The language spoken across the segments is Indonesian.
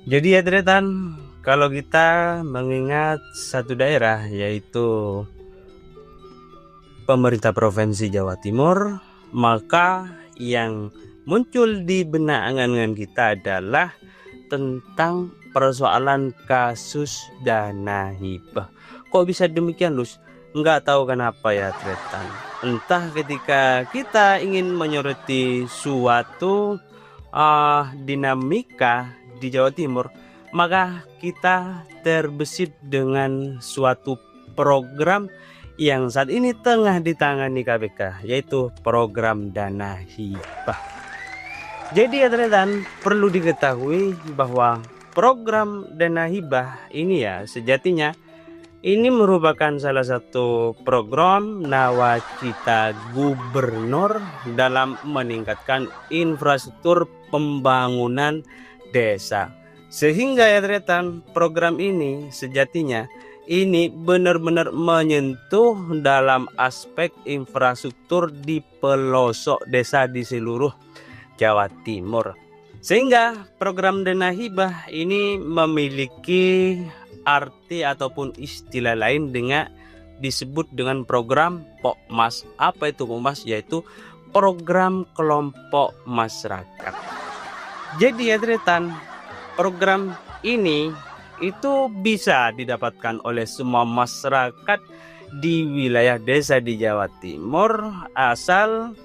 Jadi ya Tretan, kalau kita mengingat satu daerah yaitu pemerintah Provinsi Jawa Timur, maka yang muncul di benak angan-angan kita adalah tentang persoalan kasus dana hibah. Kok bisa demikian, Lus? Nggak tahu kenapa ya, Tretan. Entah ketika kita ingin menyoroti suatu dinamika di Jawa Timur, maka kita terbesit dengan suatu program yang saat ini tengah ditangani KPK, yaitu program dana hibah. Jadi ya teman-teman, perlu diketahui bahwa program dana hibah ini ya sejatinya ini merupakan salah satu program nawacita gubernur dalam meningkatkan infrastruktur pembangunan desa. Sehingga ya teman-teman, program ini sejatinya ini benar-benar menyentuh dalam aspek infrastruktur di pelosok desa di seluruh Jawa Timur. Sehingga program dana hibah ini memiliki arti ataupun istilah lain dengan disebut dengan program Pokmas. Apa itu Pokmas? Yaitu program kelompok masyarakat. Jadi ya Tretan, program ini itu bisa didapatkan oleh semua masyarakat di wilayah desa di Jawa Timur asal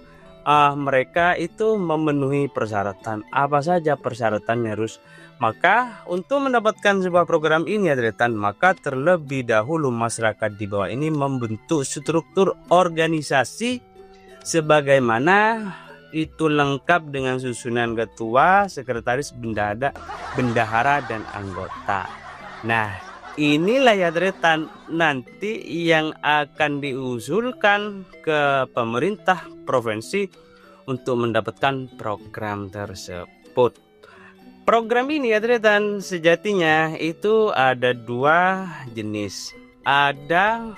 mereka itu memenuhi persyaratan. Apa saja persyaratannya, Rus? Maka untuk mendapatkan sebuah program ini ya Tretan, maka terlebih dahulu masyarakat di bawah ini membentuk struktur organisasi sebagaimana itu lengkap dengan susunan ketua, sekretaris, bendahara dan anggota. Nah, inilah ya Tretan nanti yang akan diusulkan ke pemerintah provinsi untuk mendapatkan program tersebut. Program ini ya Tretan sejatinya itu ada dua jenis. Ada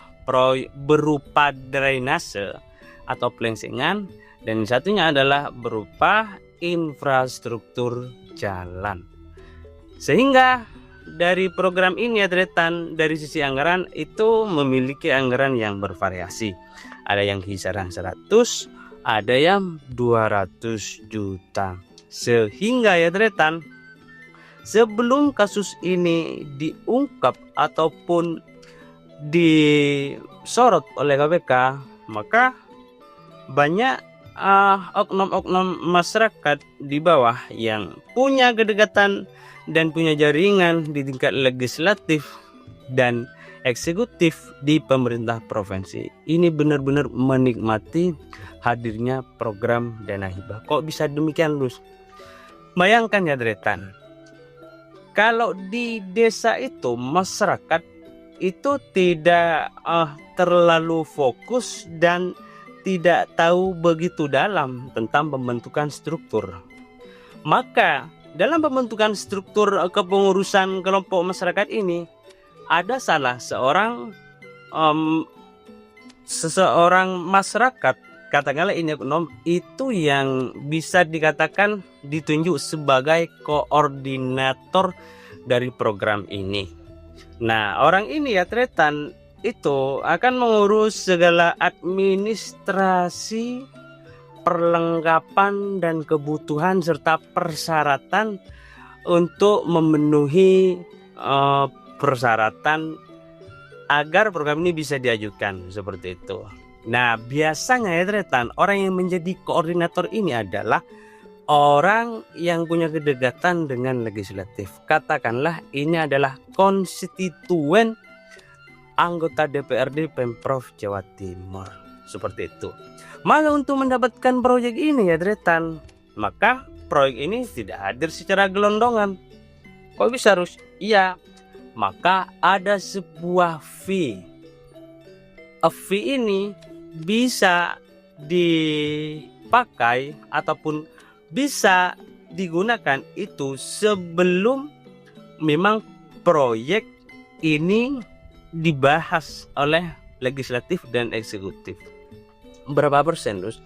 berupa drainase atau pelengsengan dan satunya adalah berupa infrastruktur jalan. Sehingga dari program ini ya Tretan, dari sisi anggaran itu memiliki anggaran yang bervariasi. Ada yang kisaran 100, ada yang 200 juta. Sehingga ya Tretan, sebelum kasus ini diungkap ataupun disorot oleh KPK, maka banyak oknum-oknum masyarakat di bawah yang punya kedekatan dan punya jaringan di tingkat legislatif dan eksekutif di pemerintah provinsi. Ini benar-benar menikmati hadirnya program dana hibah. Kok bisa demikian, Lus? Bayangkan ya Tretan, kalau di desa itu masyarakat itu tidak terlalu fokus dan tidak tahu begitu dalam tentang pembentukan struktur. Maka dalam pembentukan struktur kepengurusan kelompok masyarakat ini ada salah seseorang masyarakat, katakanlah ini oknum itu yang bisa dikatakan ditunjuk sebagai koordinator dari program ini. Nah, orang ini ya Tretan itu akan mengurus segala administrasi, perlengkapan dan kebutuhan serta persyaratan untuk memenuhi persyaratan agar program ini bisa diajukan seperti itu. Nah, biasanya ya Tretan, orang yang menjadi koordinator ini adalah orang yang punya kedekatan dengan legislatif. Katakanlah ini adalah konstituen anggota DPRD Pemprov Jawa Timur. Seperti itu. Maka untuk mendapatkan proyek ini ya Tretan, maka proyek ini tidak hadir secara gelondongan. Kok bisa harus? Iya, maka ada sebuah fee. Fee ini bisa dipakai ataupun bisa digunakan itu sebelum memang proyek ini dibahas oleh legislatif dan eksekutif. Berapa persen, Terus?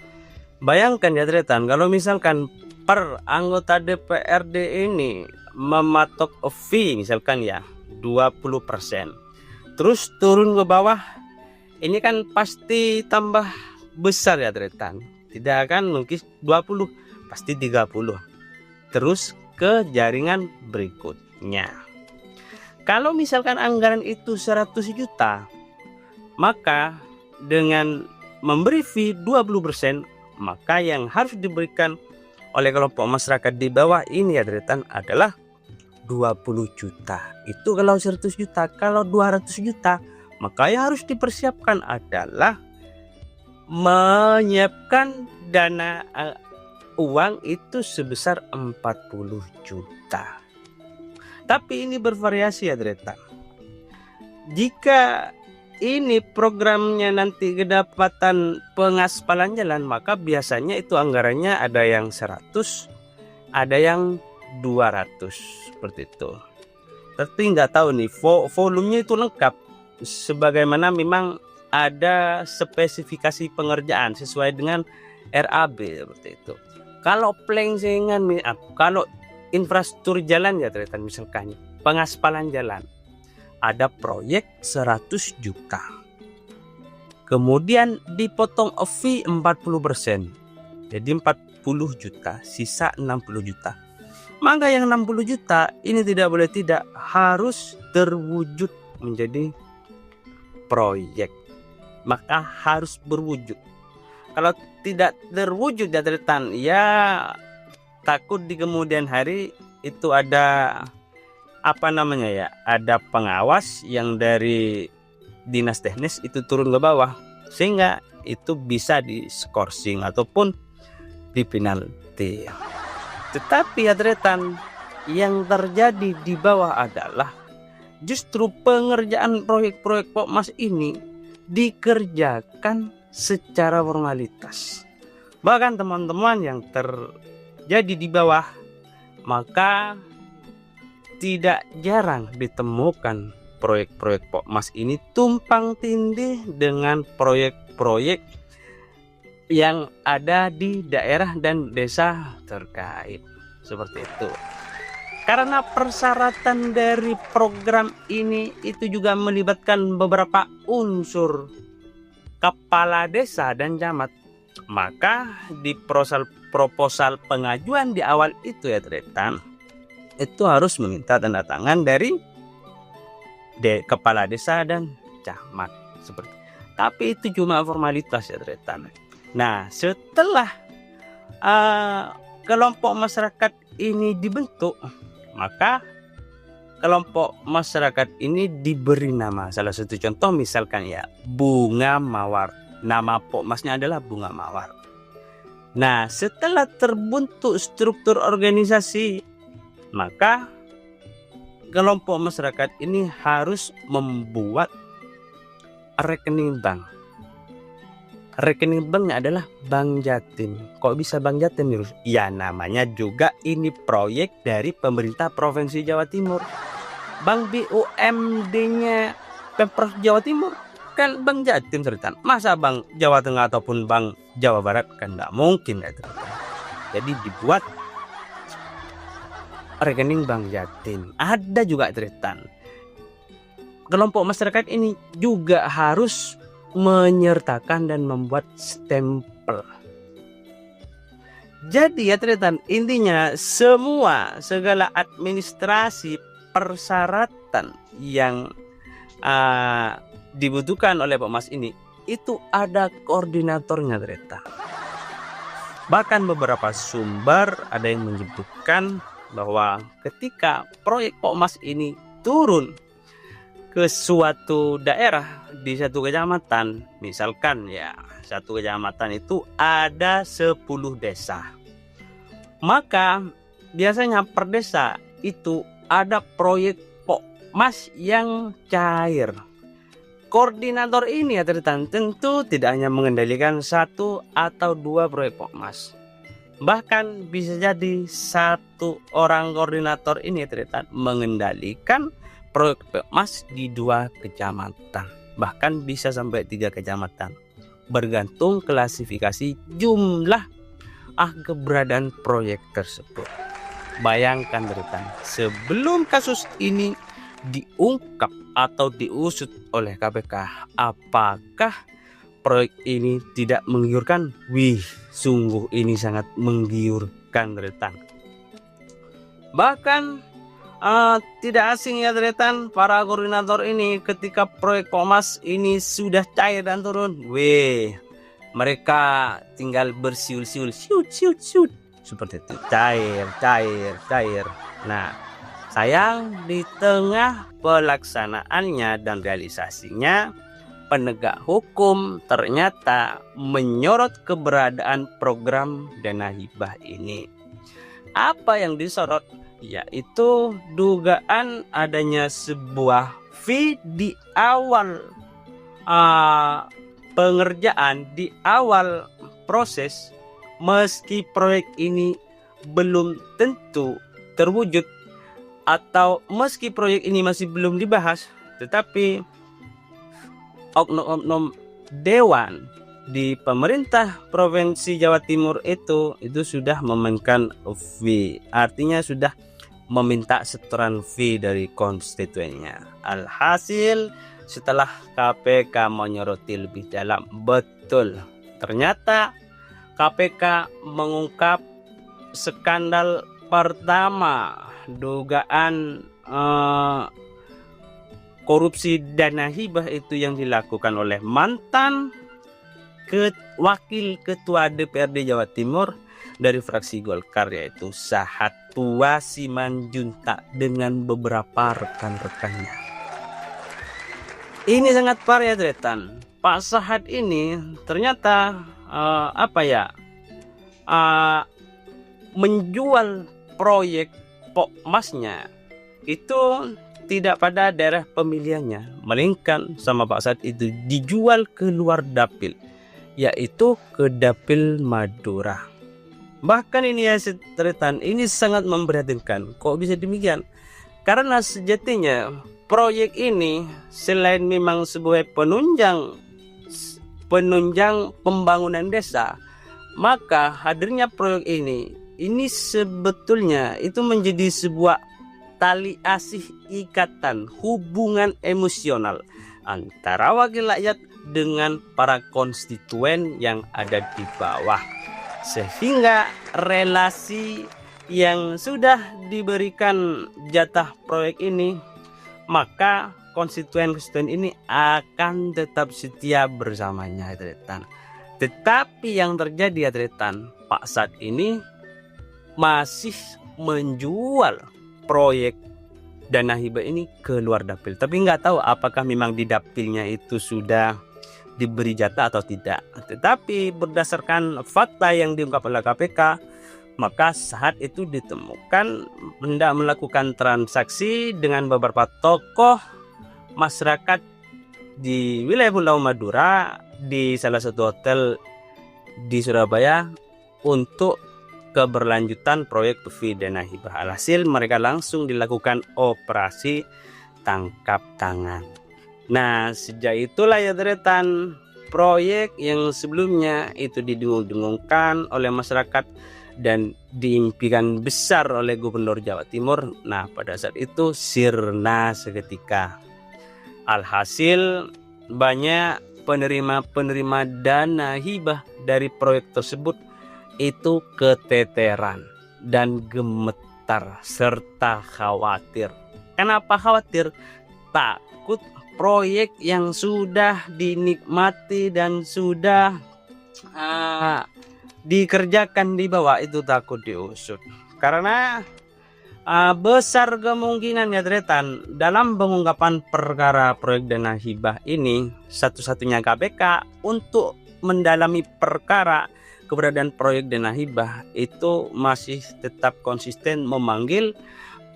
Bayangkan ya Tretan, kalau misalkan per anggota DPRD ini mematok fee misalkan ya 20%, terus turun ke bawah, ini kan pasti tambah besar ya Tretan. Tidak akan mungkin 20, pasti 30. Terus ke jaringan berikutnya. Kalau misalkan anggaran itu 100 juta, maka dengan memberi fee 20%, maka yang harus diberikan oleh kelompok masyarakat di bawah ini ya Tretan adalah 20 juta. Itu kalau 100 juta. Kalau 200 juta, maka yang harus dipersiapkan adalah menyiapkan dana uang itu sebesar 40 juta. Tapi ini bervariasi ya Tretan. Jika ini programnya nanti kedapatan pengaspalan jalan, maka biasanya itu anggarannya ada yang 100, ada yang 200 seperti itu. Tapi nggak tahu nih volumenya itu lengkap, sebagaimana memang ada spesifikasi pengerjaan sesuai dengan RAB seperti itu. Kalau plengsengan, kalau infrastruktur jalan ya Tretan, misalkan pengaspalan jalan, ada proyek 100 juta, kemudian dipotong fee 40%, jadi 40 juta, sisa 60 juta. Maka yang 60 juta ini tidak boleh tidak harus terwujud menjadi proyek, maka harus berwujud. Kalau tidak terwujud ya Tretan, ya takut di kemudian hari itu ada ada pengawas yang dari dinas teknis itu turun ke bawah, sehingga itu bisa di skorsing ataupun di penalti. Tetapi ya Tretan, yang terjadi di bawah adalah justru pengerjaan proyek-proyek Pokmas ini dikerjakan secara formalitas. Bahkan teman-teman yang terjadi di bawah, maka tidak jarang ditemukan proyek-proyek Pokmas ini tumpang tindih dengan proyek-proyek yang ada di daerah dan desa terkait, seperti itu. Karena persyaratan dari program ini itu juga melibatkan beberapa unsur kepala desa dan camat, maka di proposal pengajuan di awal itu ya Tretan, itu harus meminta tanda tangan dari kepala desa dan camat seperti. Tapi itu cuma formalitas ya Tretan. Nah, setelah kelompok masyarakat ini dibentuk, maka kelompok masyarakat ini diberi nama. Salah satu contoh misalkan ya Bunga Mawar. Nama Pokmasnya adalah Bunga Mawar. Nah, setelah terbentuk struktur organisasi, maka kelompok masyarakat ini harus membuat rekening bank. Rekening banknya adalah Bank Jatim. Kok bisa Bank Jatim? Ya namanya juga ini proyek dari pemerintah Provinsi Jawa Timur. Bank BUMD-nya Pemprov Jawa Timur kan Bank Jatim Tretan. Masa Bank Jawa Tengah ataupun Bank Jawa Barat kan nggak mungkin ya Tretan. Jadi dibuat rekening Bank Jatim. Ada juga Tretan. Kelompok masyarakat ini juga harus menyertakan dan membuat stempel. Jadi ya Tretan, intinya segala administrasi persyaratan yang dibutuhkan oleh Pokmas ini itu ada koordinatornya Tretan. Bahkan beberapa sumber ada yang menyebutkan bahwa ketika proyek Pokmas ini turun ke suatu daerah di satu kecamatan, misalkan ya satu kecamatan itu ada 10 desa, maka biasanya per desa itu ada proyek Pokmas yang cair. Koordinator ini ya tentu tidak hanya mengendalikan 1 atau 2 proyek Pokmas, bahkan bisa jadi 1 orang koordinator ini ya mengendalikan proyek Pokmas di 2 kecamatan, bahkan bisa sampai 3 kecamatan, bergantung klasifikasi jumlah keberadaan proyek tersebut. Bayangkan Dretan, sebelum kasus ini diungkap atau diusut oleh KPK, apakah proyek ini tidak menggiurkan? Wih, sungguh ini sangat menggiurkan Dretan. Bahkan tidak asing ya Dretan, para koordinator ini ketika proyek Pokmas ini sudah cair dan turun, wih, mereka tinggal bersiul-siul, siut seperti itu, cair. Nah, sayang di tengah pelaksanaannya dan realisasinya, penegak hukum ternyata menyorot keberadaan program dana hibah ini. Apa yang disorot? Yaitu dugaan adanya sebuah fee di awal pengerjaan, di awal proses, meski proyek ini belum tentu terwujud atau meski proyek ini masih belum dibahas, tetapi oknum-oknum dewan di pemerintah Provinsi Jawa Timur itu sudah memainkan fee, artinya sudah meminta setoran fee dari konstituennya. Alhasil setelah KPK menyoroti lebih dalam, betul ternyata KPK mengungkap skandal pertama, dugaan korupsi dana hibah itu yang dilakukan oleh mantan wakil ketua DPRD Jawa Timur dari fraksi Golkar, yaitu Sahatwa Simanjuntak dengan beberapa rekan-rekannya. Ini sangat parah ya Dretan. Pak Sahat ini ternyata menjual proyek Pokmasnya itu tidak pada daerah pemilihannya, melainkan sama Pak Sahat itu dijual ke luar dapil, yaitu ke dapil Madura. Bahkan ini ya Dretan, ini sangat memprihatinkan. Kok bisa demikian? Karena sejatinya proyek ini selain memang sebagai penunjang pembangunan desa, maka hadirnya proyek ini sebetulnya itu menjadi sebuah tali asih ikatan hubungan emosional antara wakil rakyat dengan para konstituen yang ada di bawah, sehingga relasi yang sudah diberikan jatah proyek ini, maka konstituen ini akan tetap setia bersamanya Dretan. Tetapi yang terjadi ya Dretan, Pak Sahat ini masih menjual proyek dana hibah ini ke luar dapil. Tapi nggak tahu apakah memang di dapilnya itu sudah diberi jatah atau tidak. Tetapi berdasarkan fakta yang diungkap oleh KPK, maka saat itu ditemukan hendak melakukan transaksi dengan beberapa tokoh masyarakat di wilayah Pulau Madura di salah satu hotel di Surabaya untuk keberlanjutan proyek fee dana hibah. Alhasil mereka langsung dilakukan operasi tangkap tangan. Nah, sejak itulah ya Dretan, proyek yang sebelumnya itu didengung-dengungkan oleh masyarakat dan diimpikan besar oleh Gubernur Jawa Timur, nah pada saat itu sirna seketika. Alhasil banyak penerima dana hibah dari proyek tersebut itu keteteran dan gemetar serta khawatir. Kenapa khawatir? Takut proyek yang sudah dinikmati dan sudah dikerjakan di bawah itu takut diusut. Karena besar kemungkinan ya Dretan, dalam pengungkapan perkara proyek dana hibah ini, satu-satunya KPK untuk mendalami perkara keberadaan proyek dana hibah itu masih tetap konsisten memanggil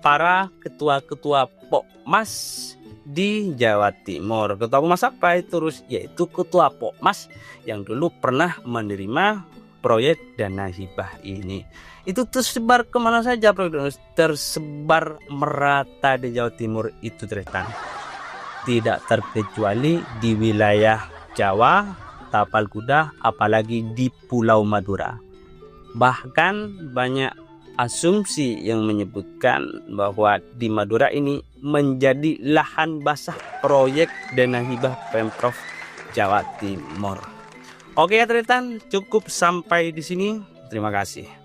para ketua-ketua Pokmas di Jawa Timur. Ketua Pokmas apa itu? Yaitu ketua Pokmas yang dulu pernah menerima proyek dana hibah ini. Itu tersebar kemana saja proyek, tersebar merata di Jawa Timur itu Dretan. Tidak terkecuali di wilayah Jawa, Tapal Kuda, apalagi di Pulau Madura. Bahkan banyak asumsi yang menyebutkan bahwa di Madura ini menjadi lahan basah proyek dana hibah Pemprov Jawa Timur. Oke ya Tretan, cukup sampai di sini. Terima kasih.